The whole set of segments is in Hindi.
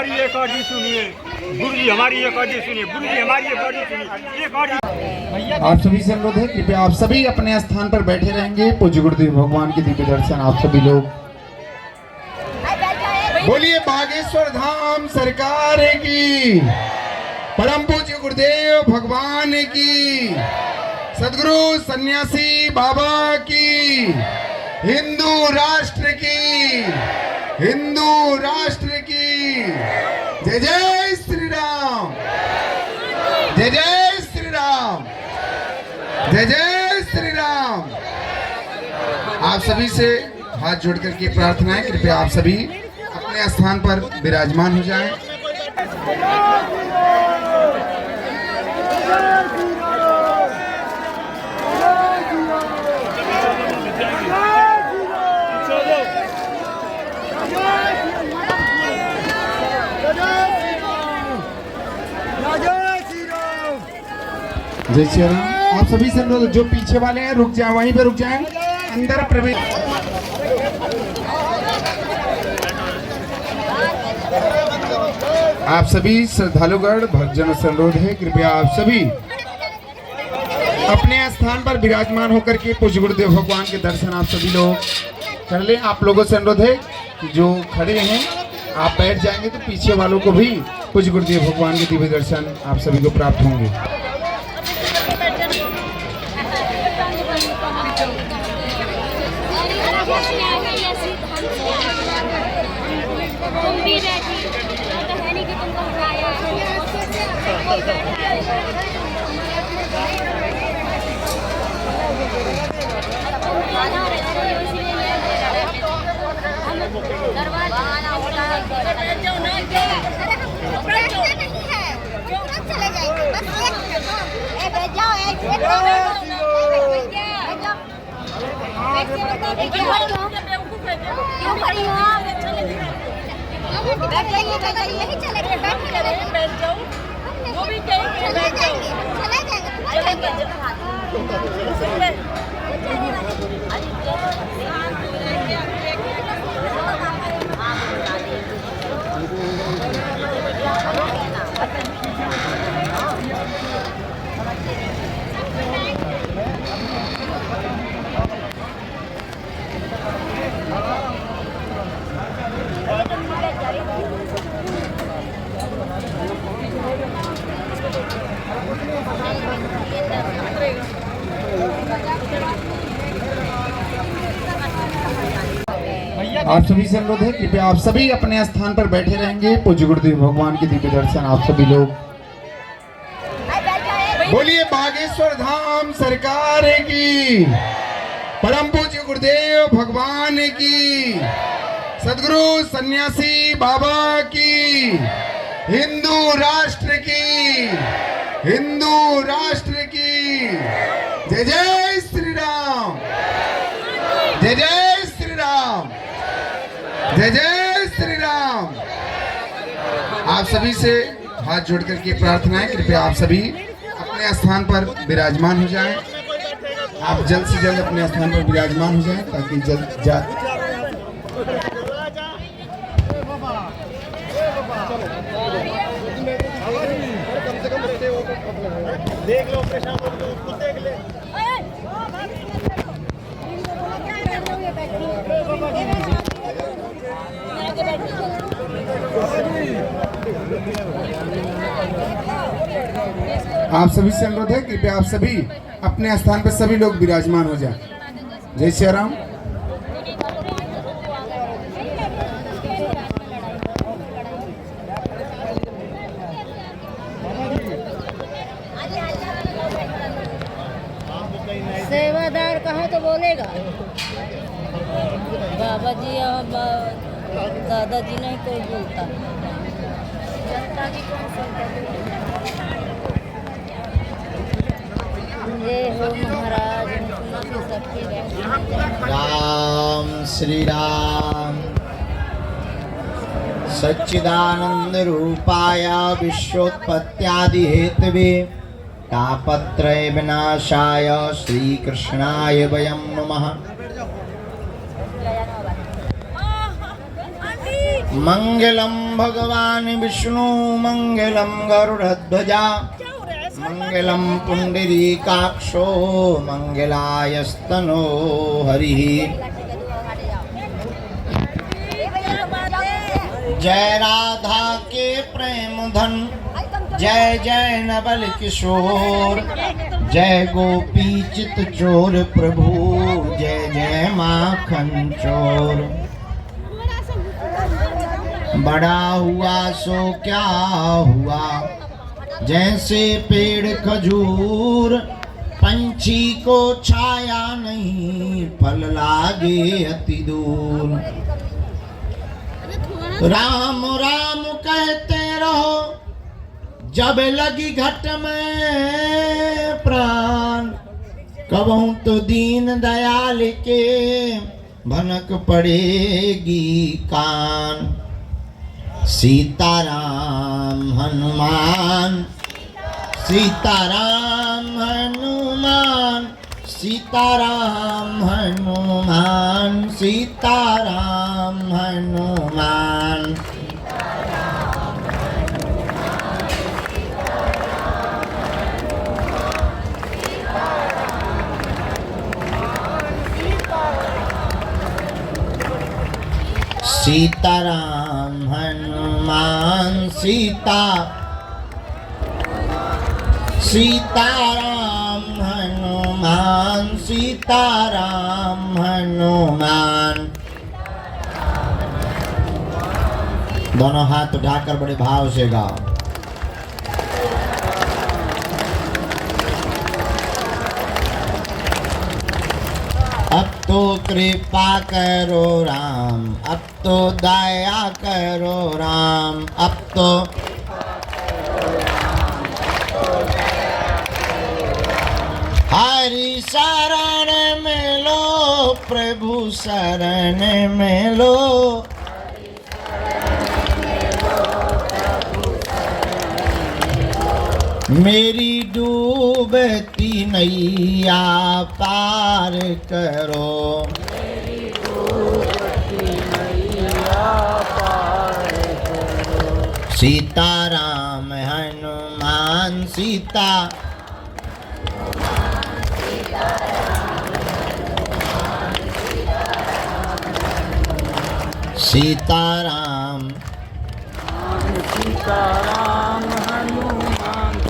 हमारी एक अर्जी सुनिए, गुरु जी हमारी एक अर्जी सुनिए, गुरु जी हमारी एक अर्जी सुनिए, एक अर्जी। आप सभी से अनुरोध है, कृपया आप सभी अपने स्थान पर बैठे रहेंगे। पूज्य गुरुदेव भगवान के दिव्य दर्शन आप सभी लोग। बोलिए बागेश्वर धाम सरकार की, परम पूज्य गुरुदेव भगवान की, सदगुरु सन्यासी बाबा की, हिंदू राष्ट्र की, हिंदू राष्ट्र की। जय जय श्री राम, जय जय श्री राम, जय जय श्री राम। आप सभी से हाथ जोड़ करके प्रार्थना है, कृपया आप सभी अपने स्थान पर विराजमान हो जाएं। जय श्री राम। आप सभी से अनुरोध, जो पीछे वाले हैं रुक जाएं, वहीं पे रुक जाएं, अंदर प्रवेश। आप सभी श्रद्धालुगण भक्तजनों से अनुरोध है, कृपया आप सभी अपने स्थान पर विराजमान होकर के पूज्य गुरुदेव भगवान के दर्शन आप सभी लोग कर लें। आप लोगों से अनुरोध है कि जो खड़े हैं आप बैठ जाएंगे तो पीछे वालों को भी पूज्य गुरुदेव भगवान के दिव्य दर्शन आप सभी को प्राप्त होंगे। आप सभी से अनुरोध है, कृपया आप सभी अपने स्थान पर बैठे रहेंगे। पूज्य गुरुदेव भगवान के दिव्य दर्शन आप सभी लोग। बोलिए बागेश्वर धाम सरकार की, परम पूज्य गुरुदेव भगवान की, सदगुरु सन्यासी बाबा की, हिंदू राष्ट्र की, हिंदू राष्ट्र की। जय जय श्री राम, जय जय श्री राम, जय जय श्री राम। आप सभी से हाथ जोड़ करके प्रार्थना है, कृपया आप सभी अपने स्थान पर विराजमान हो जाएं। आप जल्द से जल्द अपने स्थान पर विराजमान हो जाएं ताकि जल्द देख लो उसको देख ले। आप सभी से अनुरोध है, कृपया आप सभी अपने स्थान पर सभी लोग विराजमान हो जाएं। जय श्री राम। सेवादार कहा तो बोलेगा बाबा जी और दादाजी नहीं कोई बोलता। जनता जी कौन महाराज राम श्री राम सच्चिदानंद रूपाय विश्वोत्पत्त्यादि हेतवे तापत्रय विनाशाय श्री कृष्णाय वयं नमः। मंगलम भगवान विष्णु मंगलम गरुड़ध्वजा मंगलम पुंडरीकाक्षो मंगलायस्तनो हरि। जय राधा के प्रेम धन जय जय नवल किशोर जय गोपी चित चोर प्रभु जय जय माखन चोर। बड़ा हुआ सो क्या हुआ जैसे पेड़ खजूर पंछी को छाया नहीं फल लागे अति दूर। राम राम कहते रहो जब लगी घट में प्राण कबहू तो दीन दयाल के भनक पड़ेगी कान। सीताराम हनुमान सीताराम हनुमान सीताराम हनुमान सीताराम हनुमान। सीताराम हनुमान सीताराम हनुमान सीताराम हनुमान। दोनों हाथ उठाकर बड़े भाव से गाओ। अब तो कृपा करो राम अब तो दया करो राम अब तो हरि शरण में लो प्रभु शरण में लो। मेरी डूबती नैया पार करो। सीताराम हनुमान सीताराम हनुमान।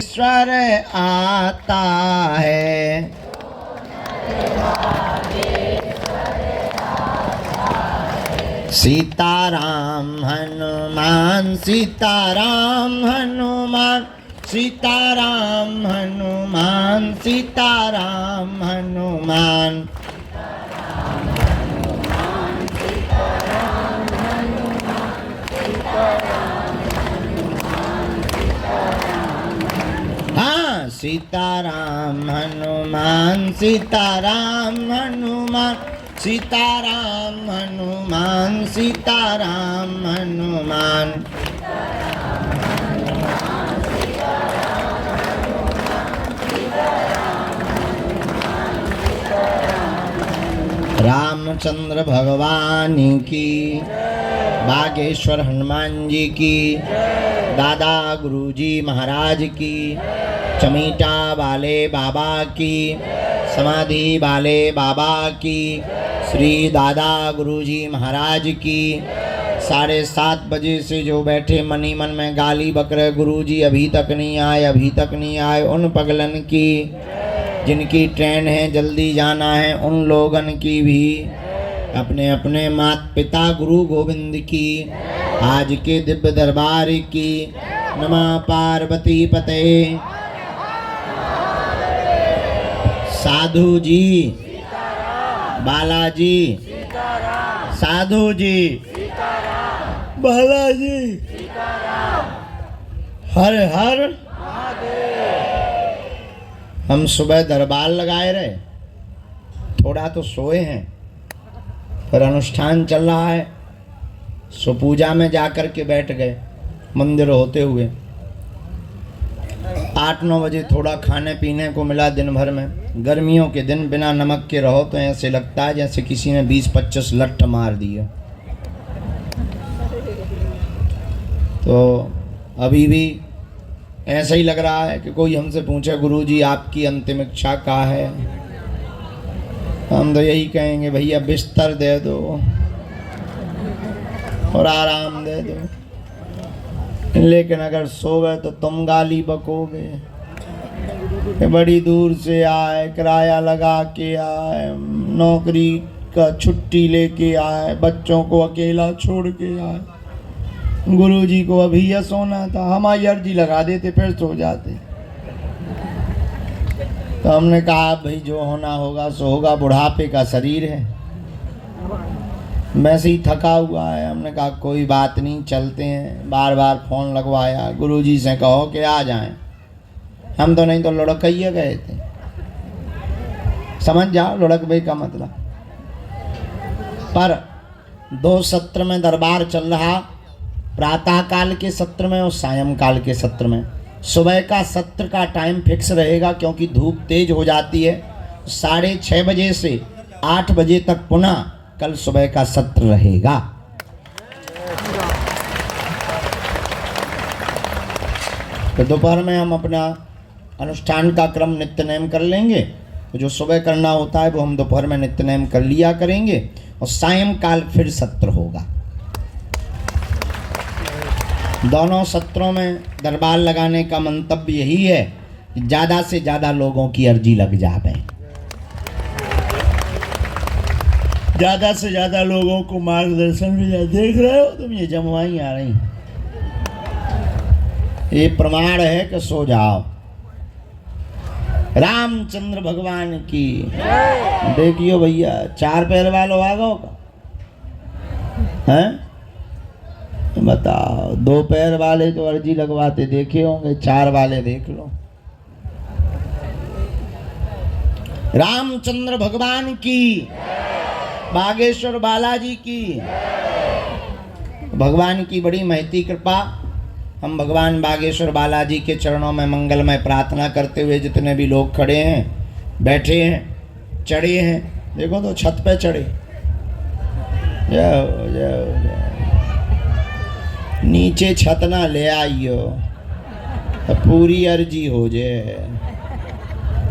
ईश्वर आता है सीताराम हनुमान सीताराम हनुमान सीताराम हनुमान सीताराम हनुमान। हाँ सीताराम हनुमान सीताराम हनुमान सीताराम हनुमान सीताराम हनुमान। रामचंद्र भगवान की बागेश्वर हनुमान जी की दादा गुरुजी महाराज की चमीटा वाले बाबा की समाधि वाले बाबा की श्री दादा गुरुजी महाराज की 7:30 बजे से जो बैठे मनी मन में गाली बकरे गुरुजी अभी तक नहीं आए अभी तक नहीं आए उन पगलन की जिनकी ट्रेन है जल्दी जाना है उन लोगन की भी अपने अपने माता पिता गुरु गोविंद की आज के दिव्य दरबार की नमः पार्वती पते। साधु जी बालाजी साधु जी बालाजी हर हर हम सुबह दरबार लगाए रहे थोड़ा तो सोए हैं फिर अनुष्ठान चल रहा है सो पूजा में जाकर के बैठ गए मंदिर होते हुए 8-9 बजे थोड़ा खाने पीने को मिला दिन भर में। गर्मियों के दिन बिना नमक के रहो तो ऐसे लगता है जैसे किसी ने 20-25 लट्ठ मार दिए। तो अभी भी ऐसा ही लग रहा है कि कोई हमसे पूछे गुरुजी आपकी अंतिम इच्छा क्या है, हम तो यही कहेंगे भैया बिस्तर दे दो और आराम दे दो। लेकिन अगर सो गए तो तुम गाली बकोगे कि बड़ी दूर से आए, किराया लगा के आए, नौकरी का छुट्टी लेके आए, बच्चों को अकेला छोड़ के आए। गुरुजी को अभी यह सोना था, हमारी अर्जी लगा देते फिर सो जाते। तो हमने कहा भाई जो होना होगा सो होगा, बुढ़ापे का शरीर है, वैसे ही थका हुआ है। हमने कहा कोई बात नहीं चलते हैं। बार बार फ़ोन लगवाया, गुरुजी से कहो कि आ जाएं, हम तो नहीं तो लुढ़कइए गए थे। समझ जाओ लुढ़क भाई का मतलब। पर 2 सत्र में दरबार चल रहा, प्रातः काल के सत्र में और सायंकाल के सत्र में। सुबह का सत्र का टाइम फिक्स रहेगा क्योंकि धूप तेज हो जाती है। 6:30 बजे से 8 बजे तक पुनः कल सुबह का सत्र रहेगा। तो दोपहर में हम अपना अनुष्ठान का क्रम नित्य नेम कर लेंगे। तो जो सुबह करना होता है वो हम दोपहर में नित्य नेम कर लिया करेंगे और सायंकाल फिर सत्र होगा। दोनों सत्रों में दरबार लगाने का मंतव्य यही है कि ज़्यादा से ज़्यादा लोगों की अर्जी लग जाए, ज़्यादा से ज़्यादा लोगों को मार्गदर्शन मिल जाए। देख रहे हो तुम ये जमवाई आ रही, ये प्रमाण है कि सो जाओ। रामचंद्र भगवान की देखियो भैया, 4 पैर वालों आ गो का हैं, बताओ। 2 पैर वाले तो अर्जी लगवाते देखे होंगे, 4 वाले देख लो। रामचंद्र भगवान की, बागेश्वर बालाजी की। भगवान की बड़ी महती कृपा। हम भगवान बागेश्वर बालाजी के चरणों में मंगलमय प्रार्थना करते हुए जितने भी लोग खड़े हैं, बैठे हैं, चढ़े हैं, देखो तो छत पे चढ़े, जय हो जय हो जय। नीचे छत ना ले आइयो तो पूरी अर्जी हो जाए।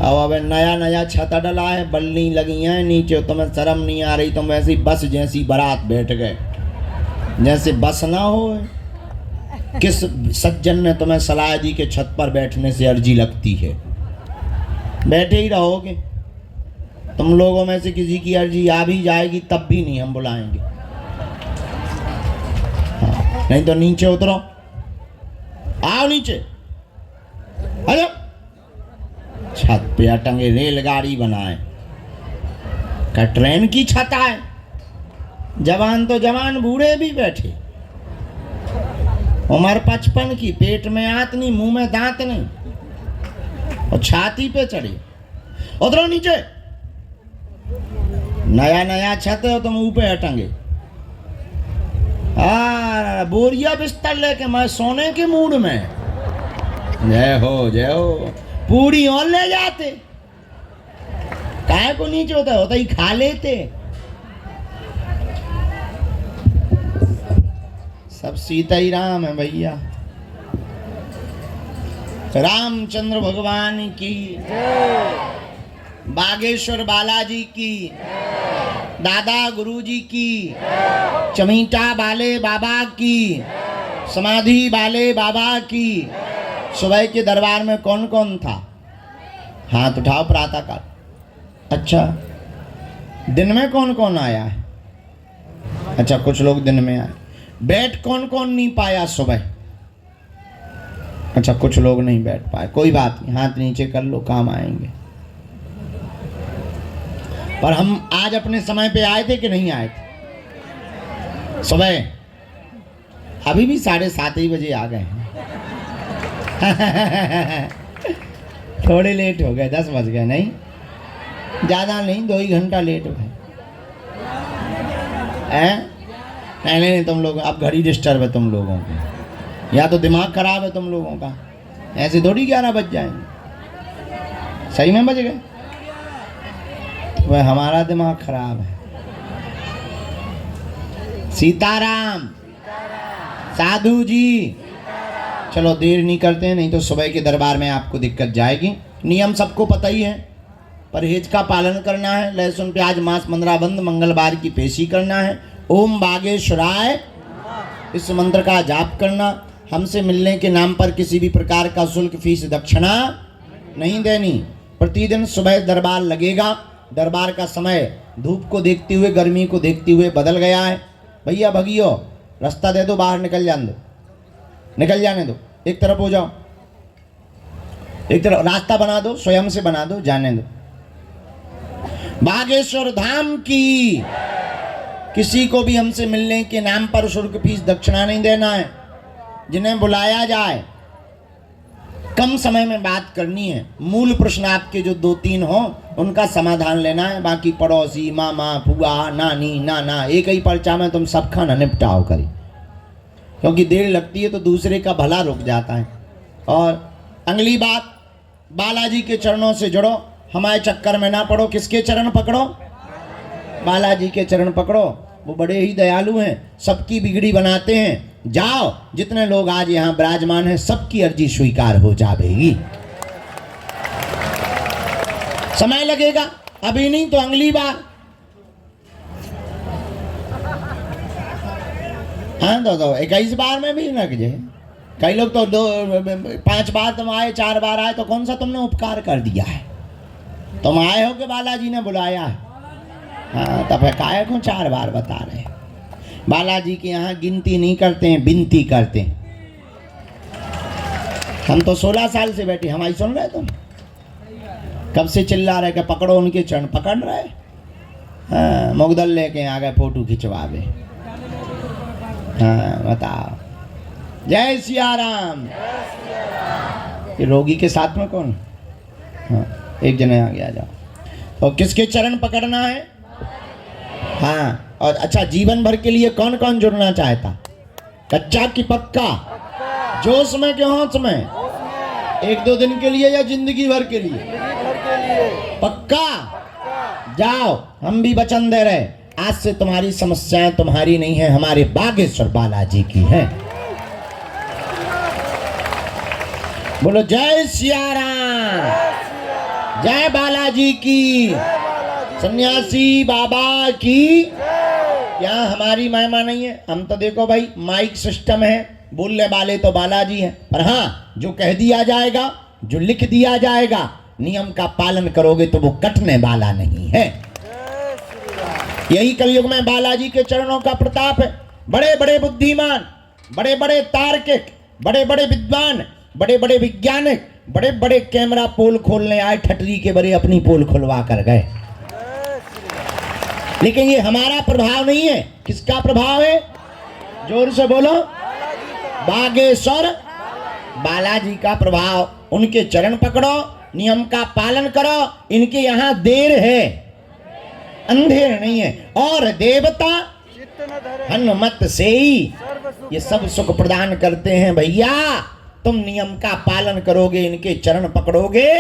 अब नया नया छत डला है, बल्ली लगी हैं नीचे, तुम्हें शर्म नहीं आ रही? तुम वैसी बस जैसी बारात बैठ गए, जैसे बस ना हो। किस सज्जन ने तुम्हें सलाह दी कि छत पर बैठने से अर्जी लगती है? बैठे ही रहोगे। तुम लोगों में से किसी की अर्जी आ भी जाएगी तब भी नहीं हम बुलाएंगे। हाँ, नहीं तो नीचे उतरो, आओ नीचे, अरे छत पे अटंगे रेलगाड़ी बनाए का ट्रेन की छत है। जवान तो जवान, बूढ़े भी बैठे। उम्र 55 की, पेट में आंत नहीं, मुंह में दांत नहीं, और छाती पे चढ़े। उतरो नीचे, नया नया छत है तुम ऊपर अटंगे। बोरिया बिस्तर लेके मैं सोने के मूड में। जय हो जय हो। पूरी और ले जाते, काय को नीचे होता ही खा लेते। सब सीता ही राम है भैया। रामचंद्र भगवान की, बागेश्वर बालाजी की, दादा गुरुजी की, चमीटा वाले बाबा की, समाधि वाले बाबा की। सुबह के दरबार में कौन कौन था? हाथ उठाओ प्रातः काल। अच्छा, दिन में कौन कौन आया है? अच्छा, कुछ लोग दिन में आए। बैठ कौन कौन नहीं पाया सुबह? अच्छा, कुछ लोग नहीं बैठ पाए, कोई बात नहीं, हाथ नीचे कर लो, काम आएंगे। पर हम आज अपने समय पे आए थे कि नहीं आए थे? सुबह अभी भी 7:30 ही बजे आ गए हैं। थोड़े लेट हो गए, 10 बज गए। नहीं, ज़्यादा नहीं, 2 ही घंटा लेट हो गए। नहीं, तुम लोग अब घड़ी डिस्टर्ब है तुम लोगों की, या तो दिमाग खराब है तुम लोगों का। ऐसे थोड़ी 11 बज जाएंगे, सही में बज गए। वह हमारा दिमाग खराब है। सीताराम साधु जी, चलो देर नहीं करते हैं, नहीं तो सुबह के दरबार में आपको दिक्कत जाएगी। नियम सबको पता ही है, परहेज का पालन करना है, लहसुन प्याज मांस मंद्रा बंद, मंगलवार की पेशी करना है, ओम बागेश्वराय इस मंत्र का जाप करना, हमसे मिलने के नाम पर किसी भी प्रकार का शुल्क फीस दक्षिणा नहीं देनी। प्रतिदिन सुबह दरबार लगेगा। दरबार का समय धूप को देखते हुए, गर्मी को देखते हुए बदल गया है। भैया भगियो, रास्ता दे दो, बाहर निकल जाने दो, निकल जाने दो, एक तरफ हो जाओ, एक तरफ रास्ता बना दो, स्वयं से बना दो, जाने दो। बागेश्वर धाम की किसी को भी हमसे मिलने के नाम पर शुल्क फीस दक्षिणा नहीं देना है। जिन्हें बुलाया जाए कम समय में बात करनी है। मूल प्रश्न आपके जो 2-3 हो उनका समाधान लेना है। बाकी पड़ोसी, मामा, फुआ, नानी, नाना, एक ही पर्चा में तुम सब खाना निपटाओ करी, क्योंकि देर लगती है तो दूसरे का भला रुक जाता है। और अगली बात, बालाजी के चरणों से जुड़ो, हमारे चक्कर में ना पड़ो। किसके चरण पकड़ो? बालाजी के चरण पकड़ो, वो बड़े ही दयालु हैं, सबकी बिगड़ी बनाते हैं। जाओ, जितने लोग आज यहाँ विराजमान हैं सबकी अर्जी स्वीकार हो जाएगी। समय लगेगा, अभी नहीं तो अगली बार। हाँ तो 21 बार में भी लग जाए। कई लोग तो 5 बार तुम आए, 4 बार आए, तो कौन सा तुमने उपकार कर दिया है? तुम आए हो कि बालाजी ने बुलाया है? हाँ, तब काय को 4 बार बता रहे। बालाजी के यहाँ गिनती नहीं करते हैं, बिनती करते हैं। हम तो 16 साल से बैठे, हमारी सुन रहे तुम? कब से चिल्ला रहे कि पकड़ो उनके चरण, पकड़ रहे। हाँ, मुगदल लेके आ गए फोटो खिंचवावे। हाँ बताओ, जय सिया राम। ये रोगी के साथ में कौन? हाँ, एक जने आगे आ जाओ। तो किसके चरण पकड़ना है? हाँ, और अच्छा, जीवन भर के लिए कौन कौन जुड़ना चाहता? कच्चा की पक्का? जोश में कि होश में? 1-2 दिन के लिए या जिंदगी भर के लिए? पक्का? जाओ, हम भी वचन दे रहे, आज से तुम्हारी समस्याएं तुम्हारी नहीं है, हमारे बागेश्वर बालाजी की है। बोलो जय सिया राम, जय बालाजी की, सन्यासी बाबा की। यहाँ हमारी महिमा नहीं है, हम तो देखो भाई माइक सिस्टम है, बोलने वाले तो बालाजी हैं, पर हाँ जो कह दिया जाएगा, जो लिख दिया जाएगा, नियम का पालन करोगे तो वो कटने वाला नहीं है। यही कलयुग में बालाजी के चरणों का प्रताप है। बड़े बड़े बुद्धिमान, बड़े बड़े तार्किक, बड़े बड़े विद्वान, बड़े बड़े वैज्ञानिक, बड़े बड़े कैमरा पोल खोलने आए, ठटरी के बड़े अपनी पोल खुलवा कर गए। लेकिन ये हमारा प्रभाव नहीं है। किसका प्रभाव है? जोर से बोलो, बागेश्वर बालाजी का प्रभाव। उनके चरण पकड़ो, नियम का पालन करो। इनके यहाँ देर है, अंधेर नहीं है। और देवता हनुमत से ही ये सब सुख प्रदान करते हैं। भैया तुम नियम का पालन करोगे, इनके चरण पकड़ोगे।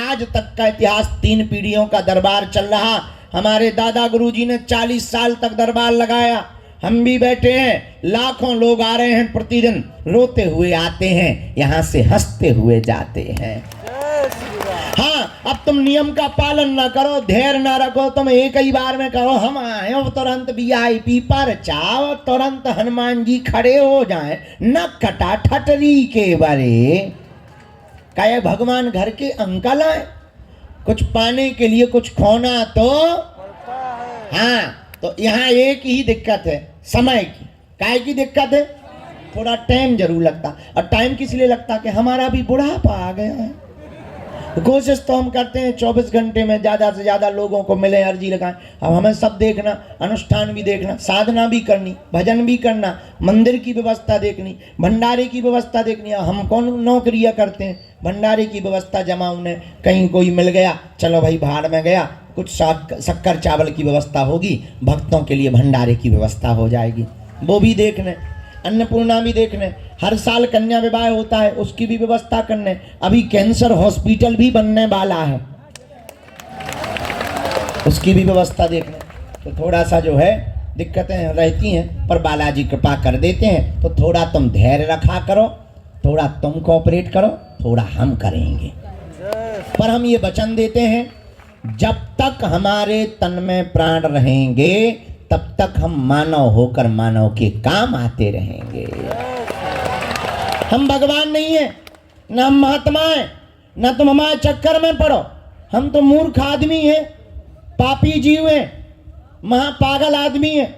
आज तक का इतिहास 3 पीढ़ियों का दरबार चल रहा। हमारे दादा गुरुजी ने 40 साल तक दरबार लगाया। हम भी बैठे हैं, लाखों लोग आ रहे हैं प्रतिदिन, रोते हुए आते हैं, यहाँ से हंसते हुए जाते हैं। हाँ, अब तुम नियम का पालन ना करो, धैर्य ना रखो, तुम एक ही बार में कहो हम आए हो, तुरंत VIP पर चाओ, तुरंत हनुमान जी खड़े हो जाएं, न कटा ठटरी के बरे। कहे भगवान घर के अंकल आए, कुछ पाने के लिए कुछ खोना तो। हाँ, तो यहाँ एक ही दिक्कत है, समय की। काय की दिक्कत है? थोड़ा टाइम जरूर लगता। और टाइम किस लिए लगता? कि हमारा भी बुढ़ापा आ गया है। कोशिश तो हम करते हैं 24 घंटे में ज़्यादा से ज़्यादा लोगों को मिले, अर्जी लगाएं। अब हमें सब देखना, अनुष्ठान भी देखना, साधना भी करनी, भजन भी करना, मंदिर की व्यवस्था देखनी, भंडारे की व्यवस्था देखनी। हम कौन नौकरियां करते हैं? भंडारे की व्यवस्था जमा उन्हें, कहीं कोई मिल गया, चलो भाई भाड़ में गया, कुछ शक्कर चावल की व्यवस्था होगी, भक्तों के लिए भंडारे की व्यवस्था हो जाएगी, वो भी देखने। अन्नपूर्णा भी देखने, हर साल कन्या विवाह होता है, उसकी भी व्यवस्था करने, अभी कैंसर हॉस्पिटल भी बनने वाला है, उसकी भी व्यवस्था देखने। तो थोड़ा सा जो है दिक्कतें रहती हैं, पर बालाजी कृपा कर देते हैं। तो थोड़ा तुम धैर्य रखा करो, थोड़ा तुम कोऑपरेट करो, थोड़ा हम करेंगे। पर हम ये वचन देते हैं, जब तक हमारे तन में प्राण रहेंगे तब तक हम मानव होकर मानव के काम आते रहेंगे। हम भगवान नहीं है, न हम महात्मा है, न तुम हमारे चक्कर में पड़ो। हम तो मूर्ख आदमी हैं, पापी जीव हैं, महापागल आदमी हैं,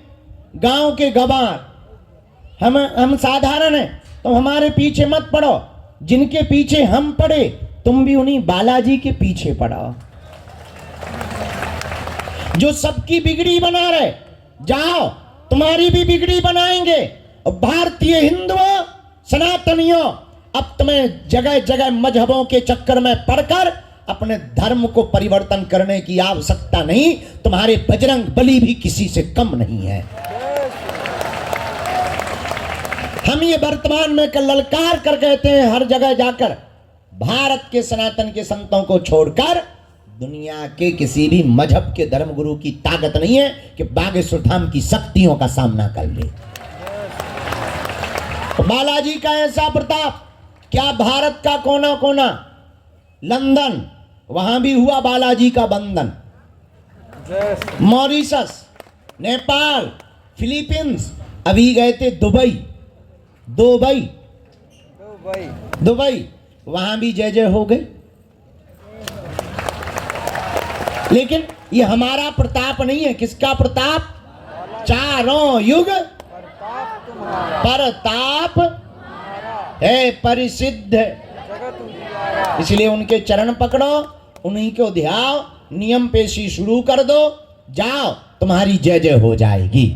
गांव के गवार। हम साधारण हैं, तो हमारे पीछे मत पड़ो। जिनके पीछे हम पड़े, तुम भी उन्हीं बालाजी के पीछे पड़ो, जो सबकी बिगड़ी बना रहे। जाओ, तुम्हारी भी बिगड़ी बनाएंगे। और भारतीय हिंदुओं, सनातनियों, अब तुम्हें जगह जगह मजहबों के चक्कर में पड़कर अपने धर्म को परिवर्तन करने की आवश्यकता नहीं। तुम्हारे बजरंग बली भी किसी से कम नहीं है। हम ये वर्तमान में ललकार कर कहते हैं हर जगह जाकर, भारत के सनातन के संतों को छोड़कर दुनिया के किसी भी मजहब के धर्मगुरु की ताकत नहीं है कि बागेश्वर धाम की शक्तियों का सामना कर ले। बालाजी का ऐसा प्रताप, क्या भारत का कोना कोना, लंदन, वहां भी हुआ बालाजी का बंधन, मॉरिशस, नेपाल, फिलीपींस, अभी गए थे दुबई, वहां भी जय जय हो गई। लेकिन ये हमारा प्रताप नहीं है। किसका प्रताप? चारों युग प्रताप है परिसिद्ध। इसलिए उनके चरण पकड़ो, उन्हीं को ध्याओ, नियम पेशी शुरू कर दो, जाओ, तुम्हारी जय जय हो जाएगी।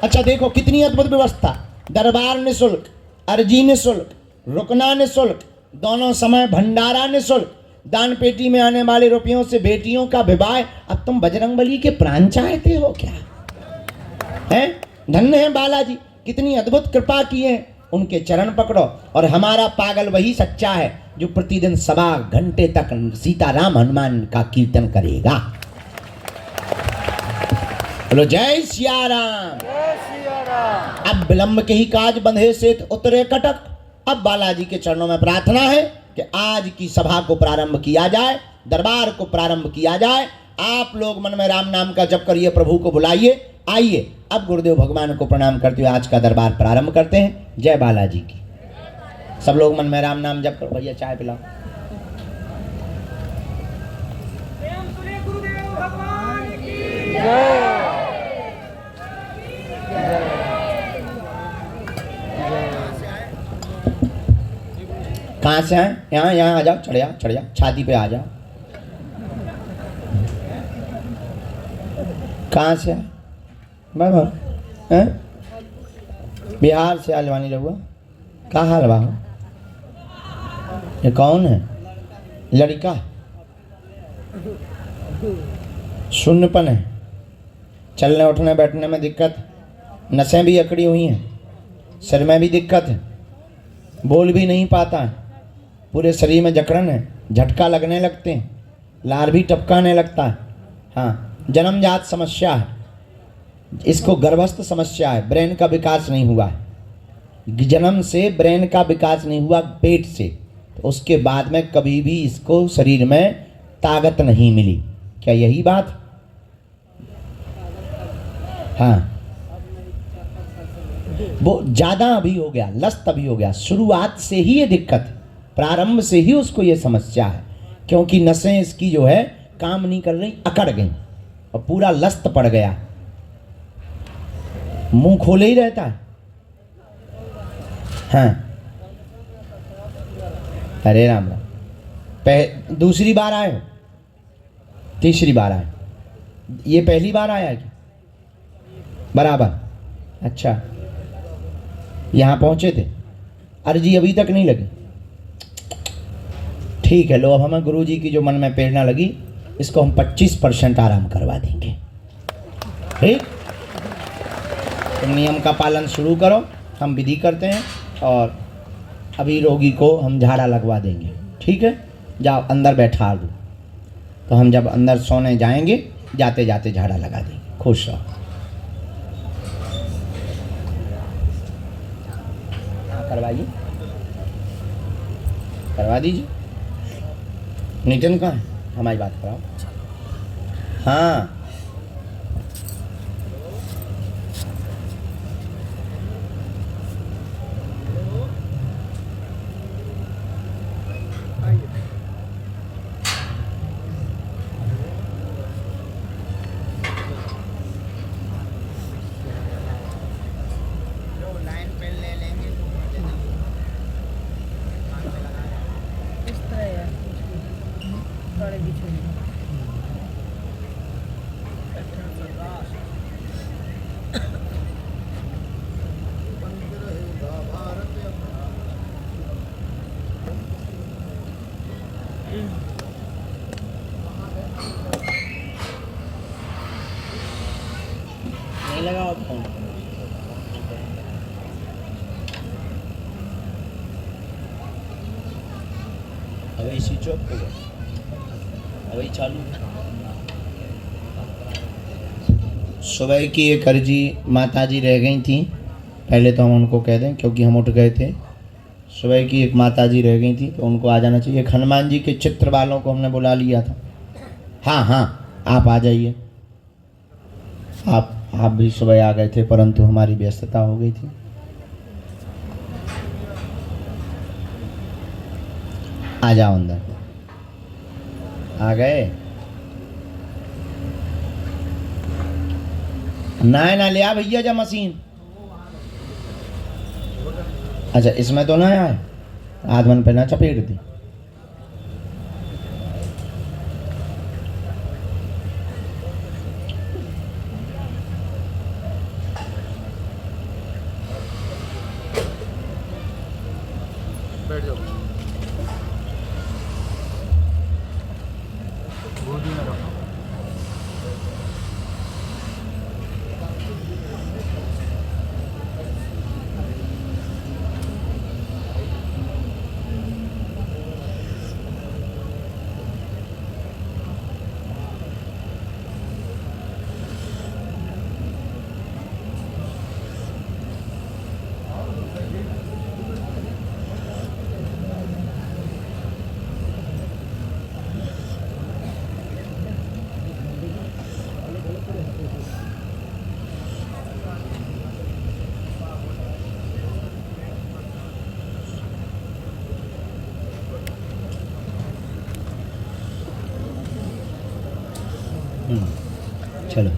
अच्छा देखो कितनी अद्भुत व्यवस्था। दरबार निःशुल्क, अर्जी निःशुल्क, रुकना निःशुल्क, दोनों समय भंडारा निःशुल्क, दान पेटी में आने वाले रुपयों से बेटियों का विवाह। अब तुम बजरंगबली के प्राण चाहते हो क्या? हैं? धन्य है बालाजी, कितनी अद्भुत कृपा की है। उनके चरण पकड़ो। और हमारा पागल वही सच्चा है जो प्रतिदिन 1.25 घंटे तक सीताराम हनुमान का कीर्तन करेगा। बोलो जय सिया राम। अब विलंब के ही काज बंधे से उतरे कटक। अब बालाजी के चरणों में प्रार्थना है कि आज की सभा को प्रारंभ किया जाए, दरबार को प्रारंभ किया जाए। आप लोग मन में राम नाम का जप करिए, प्रभु को बुलाइए। आइए अब गुरुदेव भगवान को प्रणाम करते हुए आज का दरबार प्रारंभ करते हैं। जय बालाजी की। सब लोग मन में राम नाम जप करो। भैया चाय पिलाओ। कहाँ से आए? यहाँ आ जाओ, चढ़ जाओ, छाती पे आ जाओ। कहाँ से आए? बाबा हैं? बिहार से आलवानी रहुआ। का हाल बा? ये कौन है? लड़का शून्यपन है, चलने उठने बैठने में दिक्कत, नसें भी अकड़ी हुई हैं, सिर में भी दिक्कत है, बोल भी नहीं पाता है, पूरे शरीर में जकड़न है, झटका लगने लगते हैं, लार भी टपकाने लगता है। हाँ, जन्मजात समस्या है, इसको गर्भस्थ समस्या है। ब्रेन का विकास नहीं हुआ है, जन्म से ब्रेन का विकास नहीं हुआ पेट से, तो उसके बाद में कभी भी इसको शरीर में ताकत नहीं मिली। क्या यही बात? हाँ, वो ज़्यादा अभी हो गया, लस्त अभी हो गया। शुरुआत से ही ये दिक्कत है, प्रारंभ से ही उसको ये समस्या है, क्योंकि नसें इसकी जो है काम नहीं कर रही, अकड़ गई और पूरा लस्त पड़ गया, मुंह खोले ही रहता है। हाँ, अरे राम राम। दूसरी बार आए हो? तीसरी बार आए? ये पहली बार आया क्या? बराबर। अच्छा, यहाँ पहुँचे थे, अर्जी अभी तक नहीं लगी। ठीक है, लो अब हमें गुरुजी की जो मन में प्रेरणा लगी, इसको हम 25% आराम करवा देंगे। ठीक, तुम नियम का पालन शुरू करो, हम विधि करते हैं और अभी रोगी को हम झाड़ा लगवा देंगे। ठीक है, जाओ अंदर बैठा दो, तो हम जब अंदर सोने जाएंगे जाते जाते झाड़ा लगा देंगे। खुश रहो। करवाइए, करवा दीजिए। नितिन कहाँ है? हमारी बात कराओ। हाँ, इस तरह है थोड़े बीच में। नहीं लगाओ फोन। अभी स्विच ऑफ हो गया, अभी चालू। सुबह की एक अर्जी माता जी रह गई थी, पहले तो हम उनको कह दें क्योंकि हम उठ गए थे। सुबह की एक माता जी रह गई थी तो उनको आ जाना चाहिए। एक हनुमान जी के चित्र वालों को हमने बुला लिया था। हाँ हाँ, आप आ जाइए। आप भी सुबह आ गए थे परंतु हमारी व्यस्तता हो गई थी। आ जाओ अंदर। आ गए? ना ले आ भैया जा मशीन। अच्छा, इसमें तो ना आए, आध मन पे ना चपेट दी। बैठ जाओ। गोदी में रखो। चलो,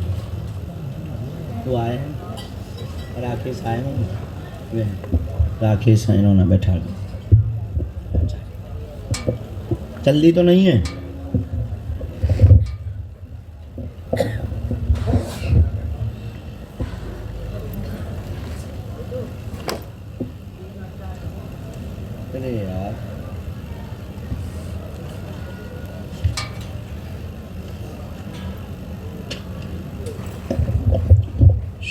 वो आए हैं, राकेश आए हैं, राकेश हैं, इन्होंने बैठा दो। जल्दी तो नहीं है? अरे यार,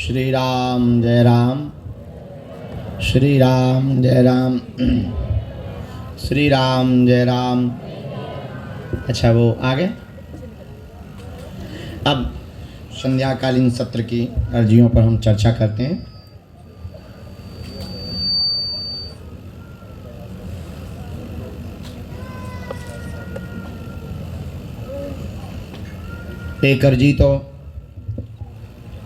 श्री राम जय राम, श्री राम जय राम, श्री राम जय राम। अच्छा, वो आ गए। अब संध्याकालीन सत्र की अर्जियों पर हम चर्चा करते हैं। एक अर्जी तो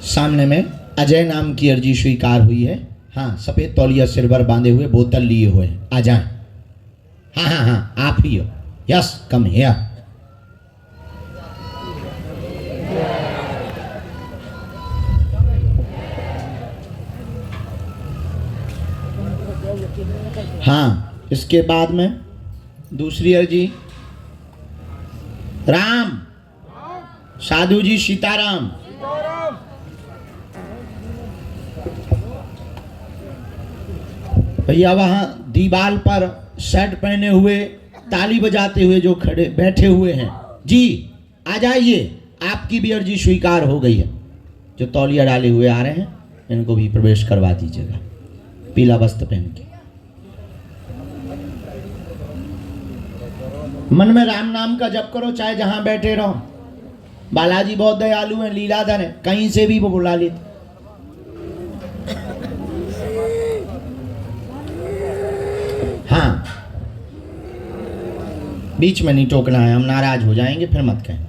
सामने में अजय नाम की अर्जी स्वीकार हुई है। हाँ, सफ़ेद तौलिया सिर पर बांधे हुए, बोतल लिए हुए, आ जाएं। हाँ हाँ हाँ, आप ही हो। Yes, come here. हाँ, इसके बाद में दूसरी अर्जी। राम साधु जी, सीताराम। भैया वहाँ दीवाल पर शर्ट पहने हुए, ताली बजाते हुए जो खड़े बैठे हुए हैं जी, आ जाइए। आपकी भी अर्जी स्वीकार हो गई है। जो तौलिया डाले हुए आ रहे हैं इनको भी प्रवेश करवा दीजिएगा। पीला वस्त्र पहन के। मन में राम नाम का जप करो, चाहे जहां बैठे रहो। बालाजी बहुत दयालु हैं, लीलाधर हैं, कहीं से भी वो बुला लेते। हाँ, बीच में नहीं टोकना है, हम नाराज हो जाएंगे, फिर मत कहें।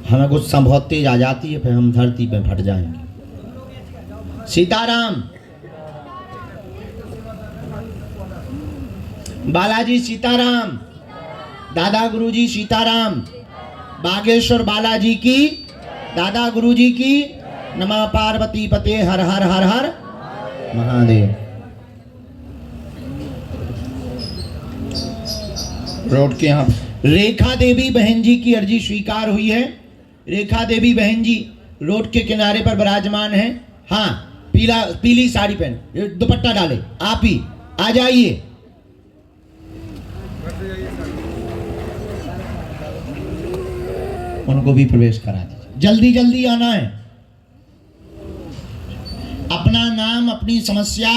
हमें गुस्सा बहुत तेज आ जाती है, फिर हम धरती पे फट जाएंगे। सीताराम, बालाजी सीताराम, दादा गुरुजी सीताराम, बागेश्वर बालाजी की, दादा गुरुजी की, नमः पार्वती पते हर हर हर हर महादेव। रोड के यहाँ रेखा देवी बहन जी की अर्जी स्वीकार हुई है। रेखा देवी बहन जी रोड के किनारे पर विराजमान है। हाँ, पीली साड़ी पहन, दुपट्टा डाले, आप ही आ जाइए। उनको भी प्रवेश करा दीजिए, जल्दी जल्दी आना है। अपना नाम, अपनी समस्या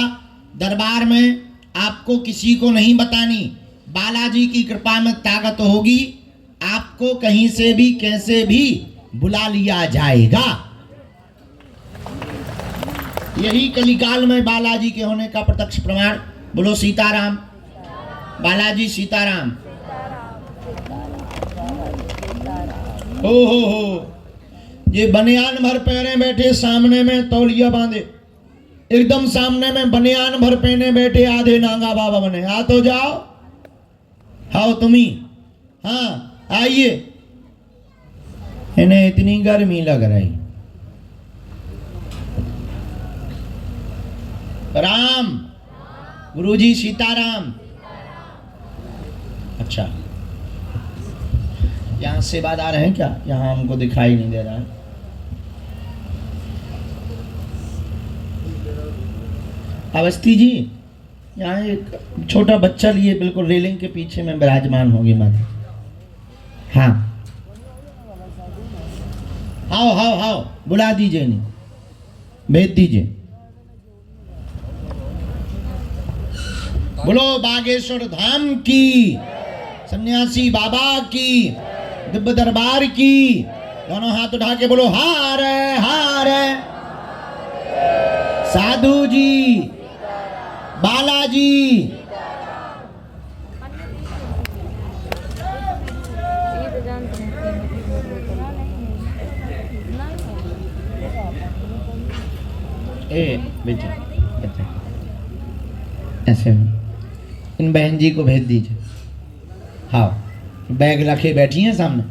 दरबार में आपको किसी को नहीं बतानी। बालाजी की कृपा में ताकत होगी, आपको कहीं से भी कैसे भी बुला लिया जाएगा। यही कलिकाल में बालाजी के होने का प्रत्यक्ष प्रमाण। बोलो सीताराम, बालाजी सीताराम। हो, ये बनियान भर पहने बैठे, सामने में तौलिया बांधे, एकदम सामने में बनियान भर पहने बैठे, आधे नांगा बाबा बने। आ तो जाओ, आओ तुम्ही, हाँ आइए। इन्हें इतनी गर्मी लग रही। राम, गुरुजी सीताराम। अच्छा, यहां से बाद आ रहे हैं क्या? यहां हमको दिखाई नहीं दे रहा है। अवस्थी जी, यहाँ एक छोटा बच्चा लिए बिल्कुल रेलिंग के पीछे में विराजमान होगी माता। हाँ, आओ आओ आओ, बुला दीजिए, नहीं भेज दीजिए। बोलो बागेश्वर धाम की, सन्यासी बाबा की, दिव्य दरबार की। दोनों हाथ उठा के बोलो हार है, हार है। साधु जी, बालाजी, बेटे ऐसे इन बहन जी को भेज दीजिए। हाँ, बैग रखे बैठी हैं सामने।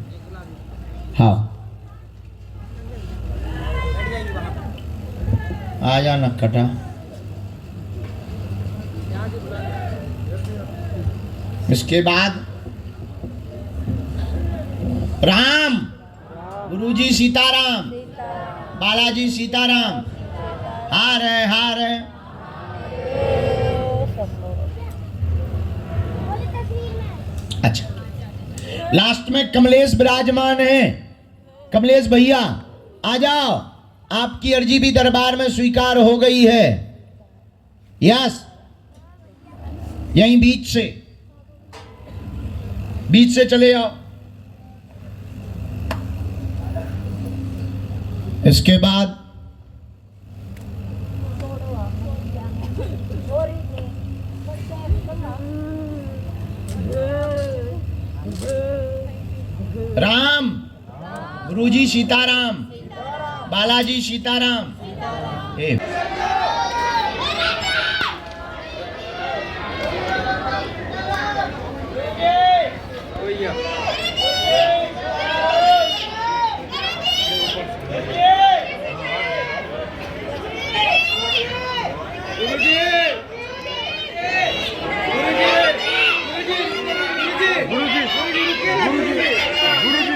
हाँ, आ जा नक्कटा। इसके बाद राम, गुरुजी सीताराम, बालाजी सीताराम। हार है, हार है। अच्छा, लास्ट में कमलेश विराजमान है। कमलेश भैया आ जाओ, आपकी अर्जी भी दरबार में स्वीकार हो गई है। यस, यहीं बीच से चले आओ। इसके बाद राम, गुरुजी सीताराम, बालाजी सीताराम।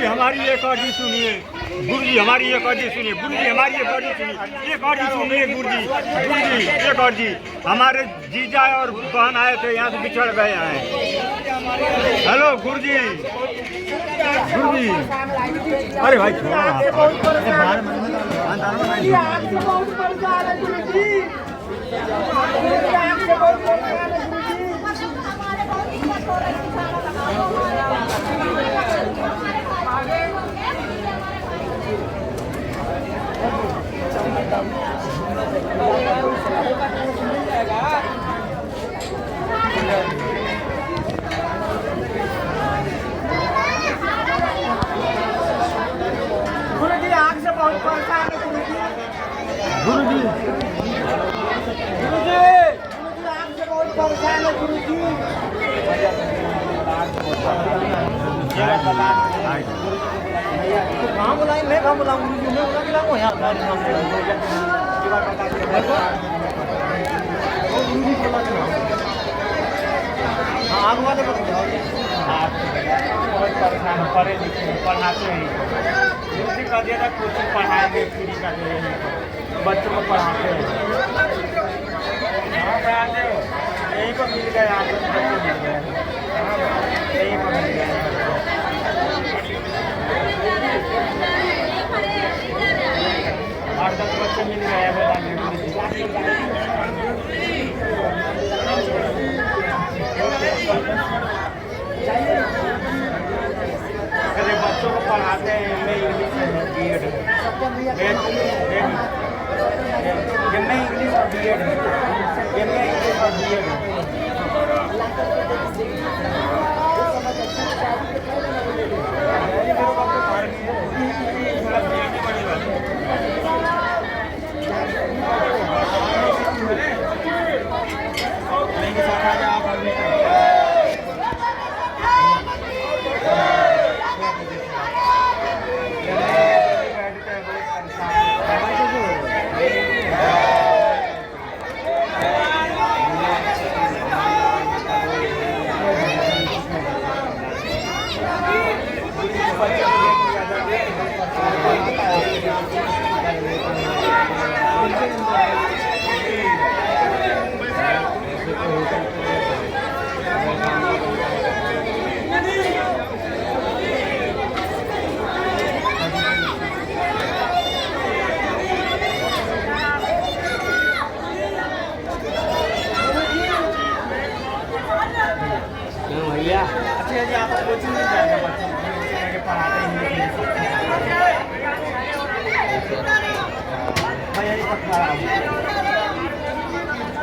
हमारी एक अर्जी सुनिए गुरुजी, हमारी एक अर्जी सुनिए गुरुजी, हमारी एक अर्जी सुनिए, एक अर्जी सुनिए गुरुजी। गुरुजी एक अर्जी, हमारे जीजा और बहन आए थे, यहाँ से बिछड़ गए हैं। हेलो गुरुजी, गुरुजी, अरे भाई छोड़ो ना। गुरु जी आँख से बहुत परेशान है गुरु जी। गुरु जी आँख से बहुत परेशान है गुरु जी। कहाँ बुलाएं? मैं कहाँ बुलाऊँ गुरु जी? मैं बुलाऊँ यहाँ गुरु जी बुला के हाँ आग वाले बहुत परेशान पढ़े लिखे पढ़ाते हैं गुरु जी का दिया कोचिंग पढ़ाएंगे फ्री का दे रहे हैं बच्चों को पढ़ाते हैं कहाँ पढ़ाते हो यहीं पर मिल गए आप बच्चे मिल गए यहीं पर मिल गए 8-10 बच्चे मिल गए अरे बच्चों को पढ़ाते हैं मैं इंग्लिश में बीएड एम ए इंग्लिश और बीएड एम ए इंग्लिश और बीएड भैया अच्छा जी आप कोचिंग में जाएंगे बच्चों को पढ़ाते हैं भैया जी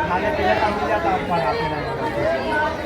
खाने पीने का मिल जाता है पढ़ाते हैं